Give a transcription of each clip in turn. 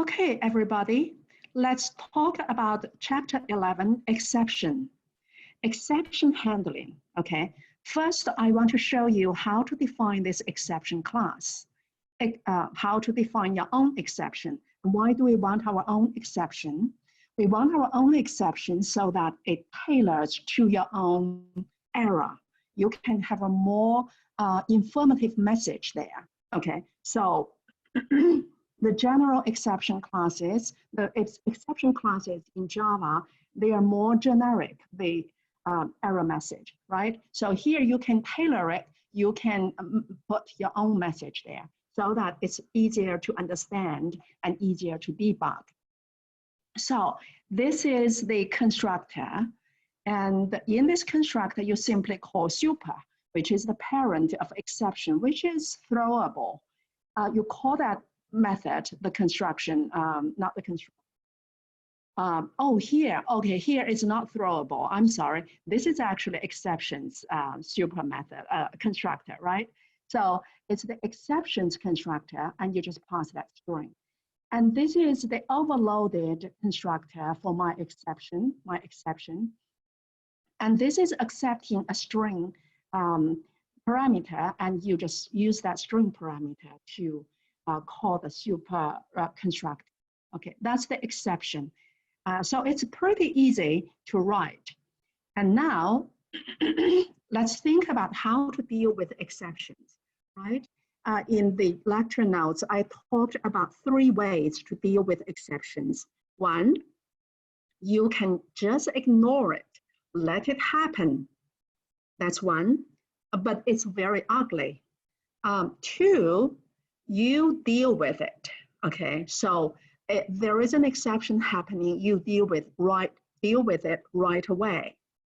Okay, everybody, let's talk about Chapter 11, Exception. Exception handling, okay? First, I want to show you how to define this exception class, how to define your own exception. Why do we want our own exception? We want our own exception so that it tailors to your own error. You can have a more informative message there, okay? So the general exception classes, exception classes in Java, they are more generic, the error message, right? So here you can tailor it, you can put your own message there so that it's easier to understand and easier to debug. So this is the constructor. And in this constructor, you simply call super, which is the parent of exception, which is throwable. You call that method the construction, not the construction. Oh, here, okay, here is not throwable. I'm sorry. This is actually exceptions super method constructor, right? So it's the exceptions constructor, and you just pass that string. And this is the overloaded constructor for my exception. And this is accepting a string parameter, and you just use that string parameter to call the super constructor. Okay, that's the exception. So it's pretty easy to write. And now let's think about how to deal with exceptions, right? In the lecture notes, I talked about 3 ways to deal with exceptions. 1, you can just ignore it, let it happen. That's 1, but it's very ugly. 2, you deal with it, okay? So there is an exception happening, you deal with it right away.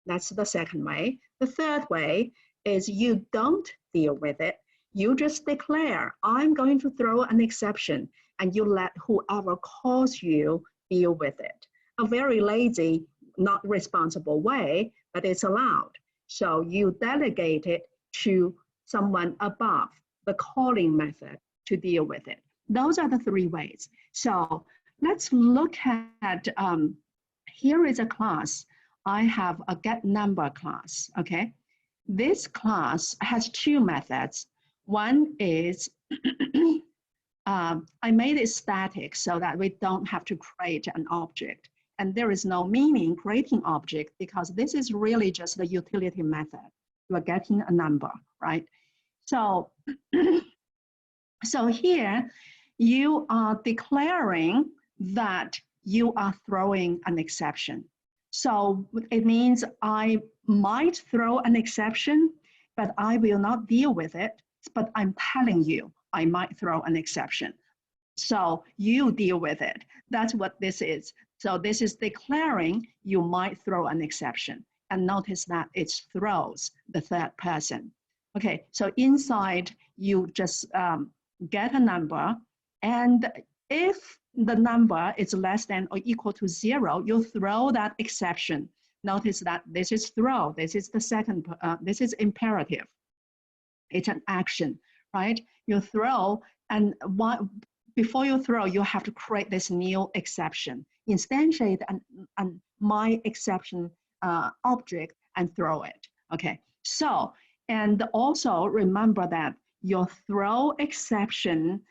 That's the 2nd way. The 3rd way is you don't deal with it. You just declare, I'm going to throw an exception, and you let whoever calls you deal with it. A very lazy, not responsible way, but it's allowed. So you delegate it to someone above the calling method to deal with it. Those are the 3 ways. So let's look at, here is a class. I have a getNumber class, okay? This class has 2 methods. One is, I made it static so that we don't have to create an object. And there is no meaning creating object because this is really just the utility method. You are getting a number, right? So, so here you are declaring that you are throwing an exception. So it means I might throw an exception, but I will not deal with it. But I'm telling you, I might throw an exception. So you deal with it. That's what this is. So this is declaring you might throw an exception. And notice that it throws the 3rd person. Okay, so inside you just get a number, and if the number is less than or equal to 0, you throw that exception. Notice that this is throw, this is the 2nd, this is imperative. It's an action, right? You throw, and before you throw, you have to create this new exception. Instantiate an my exception object and throw it, okay? So, and also remember that your throw exception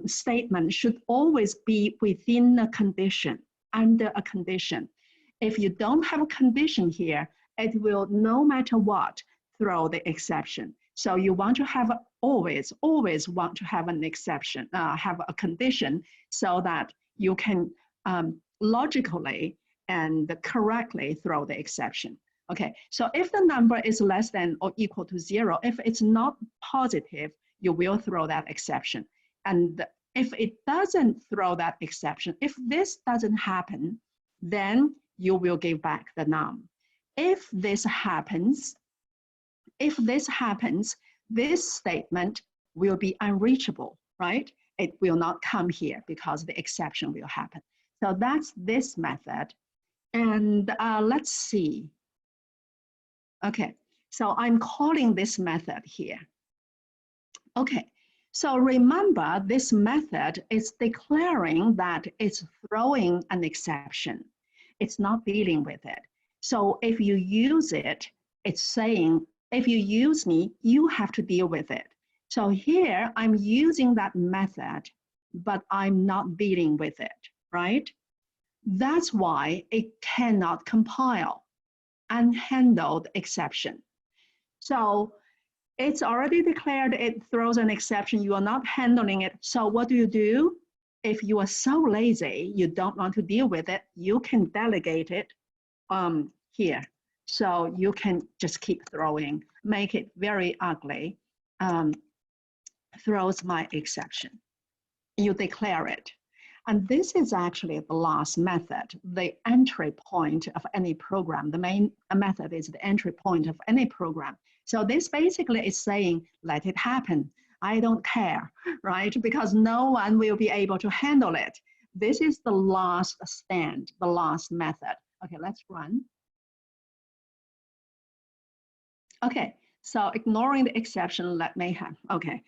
statement should always be within a condition, under a condition. If you don't have a condition here, it will, no matter what, throw the exception. So you want to have always want to have an exception, have a condition so that you can logically and correctly throw the exception. Okay, so if the number is less than or equal to 0, if it's not positive, you will throw that exception. And if it doesn't throw that exception, if this doesn't happen, then you will give back the num. If this happens, this statement will be unreachable, right? It will not come here because the exception will happen. So that's this method. And let's see. Okay, so I'm calling this method here. Okay, So remember, this method is declaring that it's throwing an exception. It's not dealing with it. So if you use it, it's saying, if you use me, you have to deal with it. So here I'm using that method, but I'm not dealing with it, right? That's why it cannot compile unhandled exception. So it's already declared it throws an exception, you are not handling it. So what do? If you are so lazy, you don't want to deal with it, you can delegate it here. So you can just keep throwing, make it very ugly, throws my exception. You declare it. And this is actually the last method, the entry point of any program. The main method is the entry point of any program. So this basically is saying, let it happen. I don't care, right? Because no one will be able to handle it. This is the last stand, the last method. Okay, let's run. Okay, so ignoring the exception, let me have, okay.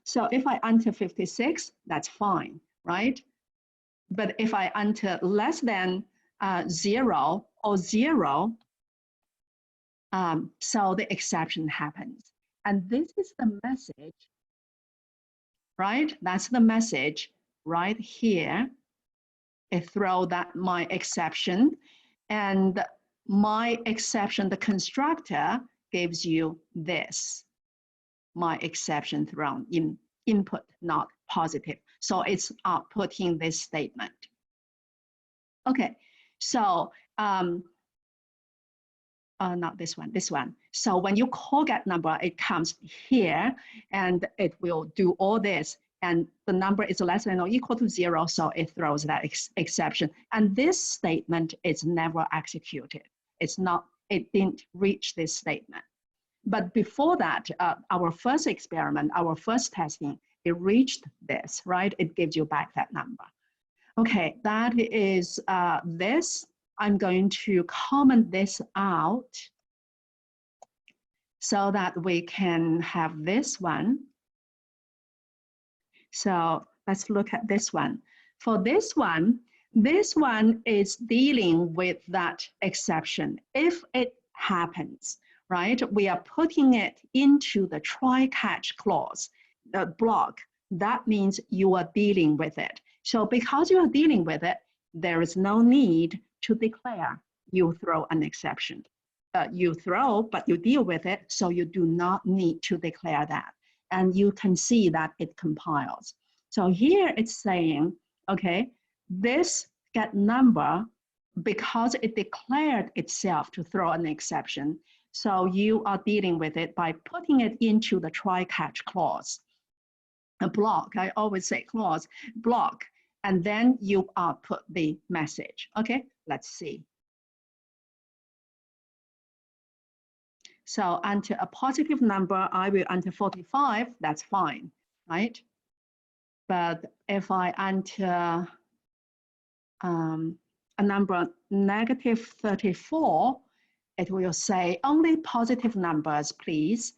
So if I enter 56, that's fine, right? But if I enter less than 0 or 0, so the exception happens. And this is the message, right? That's the message right here. It throws that my exception, and my exception, the constructor gives you this, my exception thrown in input, not positive. So it's outputting this statement. Okay, so not this one, this one. So when you call get number, it comes here and it will do all this, and the number is less than or equal to 0, so it throws that exception. And this statement is never executed. It's not, it didn't reach this statement. But before that, our first experiment, our first testing, it reached this, right? It gives you back that number. Okay, that is this. I'm going to comment this out so that we can have this one. So let's look at this one. For this one is dealing with that exception. If it happens, right, we are putting it into the try-catch clause, the block. That means you are dealing with it. So because you are dealing with it, there is no need to declare you throw an exception. You throw, but you deal with it, so you do not need to declare that. And you can see that it compiles. So here it's saying, okay, this get number, because it declared itself to throw an exception, so you are dealing with it by putting it into the try-catch clause. A block, I always say clause, block, and then you output the message. Okay, let's see. So enter a positive number, I will enter 45, that's fine, right? But if I enter a number negative 34, it will say only positive numbers, please.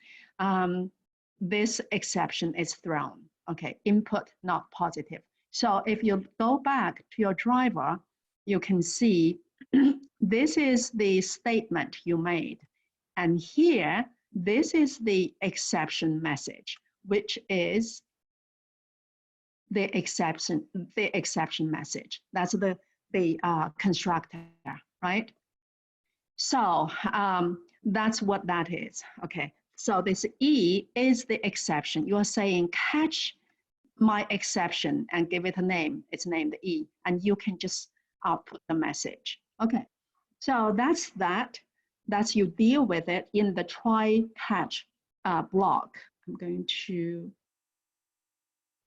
This exception is thrown. Okay, input not positive. So if you go back to your driver, you can see this is the statement you made. And here, this is the exception message, which is the exception message. That's the constructor, right? So that's what that is. Okay, so this E is the exception. You are saying catch my exception and give it a name. It's named E, and you can just output the message. Okay, so that's that. That's you deal with it in the try-catch block. I'm going to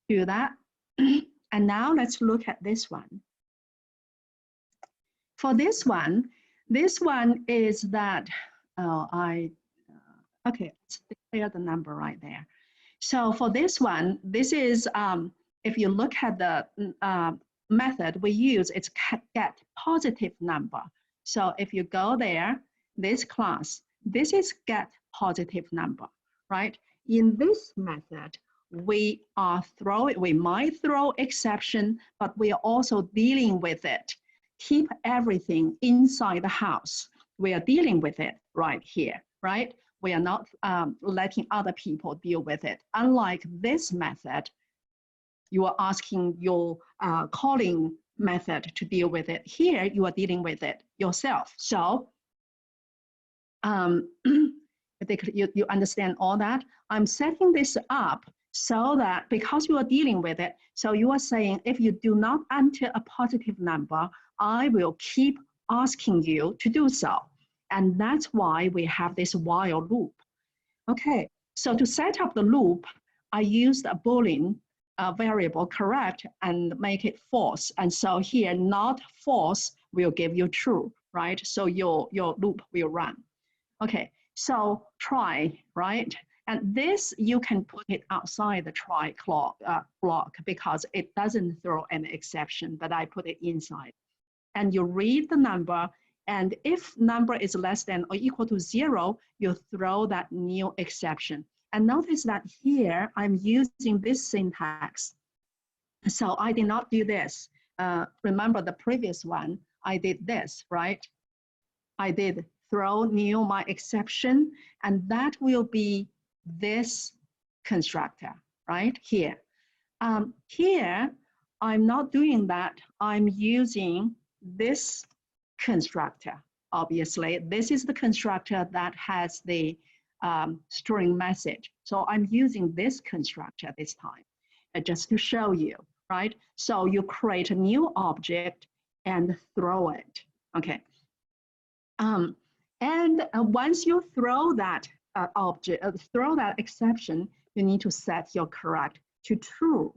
do that. And now let's look at this one. For this one is that, okay, let's declare the number right there. So for this one, this is, if you look at the method we use, it's get positive number. So if you go there, this class, this is get positive number, right? In this method, we might throw exception, but we are also dealing with it. Keep everything inside the house. We are dealing with it right here, right? We are not letting other people deal with it. Unlike this method, you are asking your calling method to deal with it. Here, you are dealing with it yourself. So you understand all that? I'm setting this up so that because you are dealing with it, so you are saying if you do not enter a positive number, I will keep asking you to do so. And that's why we have this while loop. Okay, so to set up the loop, I used a Boolean variable correct and make it false. And so here, not false will give you true, right? So your loop will run. Okay, so try, right? And this, you can put it outside the try block because it doesn't throw an exception, but I put it inside. And you read the number, and if number is less than or equal to 0, you throw that new exception. And notice that here, I'm using this syntax. So I did not do this. Remember the previous one, I did this, right? I did throw new my exception, and that will be this constructor, right here. Here, I'm not doing that. I'm using this constructor, obviously. This is the constructor that has the string message. So I'm using this constructor this time, just to show you, right? So you create a new object and throw it, okay? And once you throw that throw that exception, you need to set your correct to true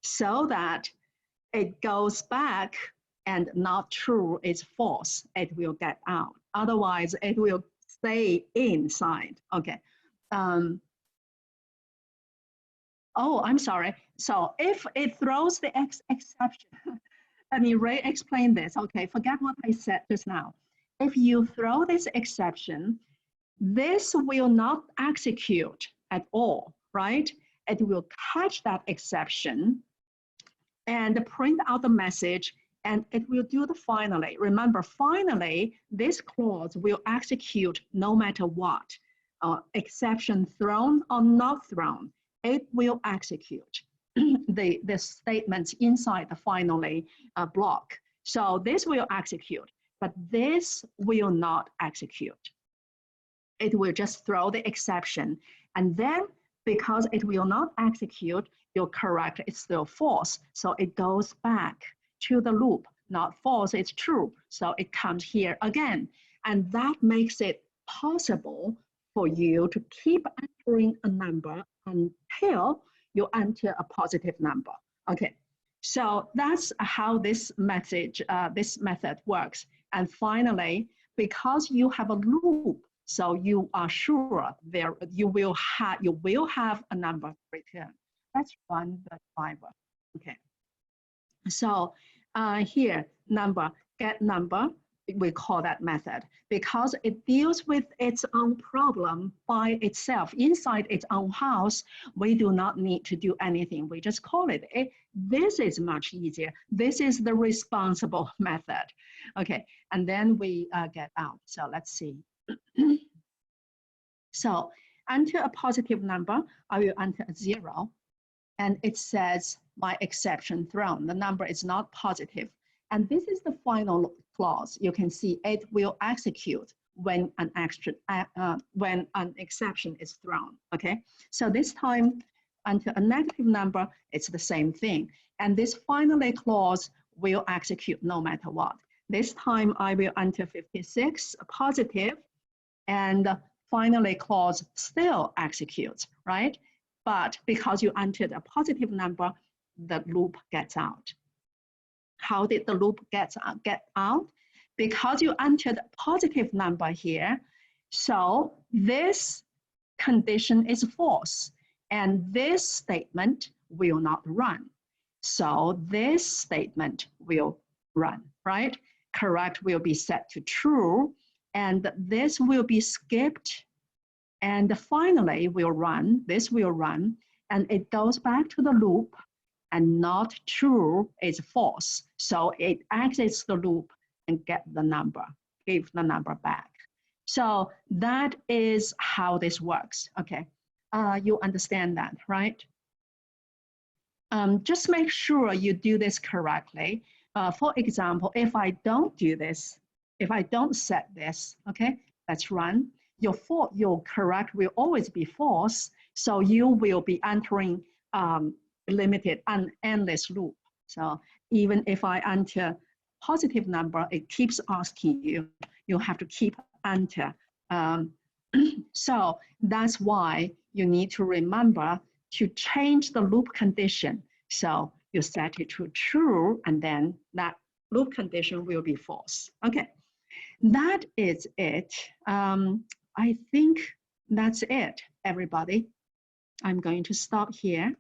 so that it goes back and not true is false. It will get out. Otherwise, it will stay inside. Okay. Oh, I'm sorry. So if it throws the exception, let me re-explain this. Okay, forget what I said just now. If you throw this exception, this will not execute at all, right? It will catch that exception and print out the message, and it will do the finally. Remember, finally, this clause will execute no matter what. Exception thrown or not thrown, it will execute the statements inside the finally block. So this will execute, but this will not execute. It will just throw the exception. And then because it will not execute, your correct is still false. So it goes back to the loop. Not false, it's true. So it comes here again. And that makes it possible for you to keep entering a number until you enter a positive number. Okay, so that's how this method works. And finally, because you have a loop, so you are sure there you will have a number to return. Let's run the driver. Okay. So here, number, get number, we call that method because it deals with its own problem by itself. Inside its own house, we do not need to do anything. We just call it. This is much easier. This is the responsible method. Okay, and then we get out. So let's see. So enter a positive number, I will enter a 0. And it says my exception thrown. The number is not positive. And this is the final clause. You can see it will execute when an exception is thrown. Okay, so this time enter a negative number, it's the same thing. And this finally clause will execute no matter what. This time I will enter 56, a positive, and finally clause still executes, right? But because you entered a positive number, the loop gets out. How did the loop get out? Because you entered a positive number here, so this condition is false, and this statement will not run. So this statement will run, right? Correct will be set to true, and this will be skipped, and finally will run, this will run, and it goes back to the loop, and not true is false. So it exits the loop and give the number back. So that is how this works. Okay, you understand that, right? Just make sure you do this correctly. For example, if I don't do this, if I don't set this, okay, let's run. Your correct will always be false, so you will be entering limited and endless loop. So even if I enter positive number, it keeps asking you. You have to keep enter. So that's why you need to remember to change the loop condition. So you set it to true, and then that loop condition will be false. Okay, that is it. I think that's it, everybody. I'm going to stop here.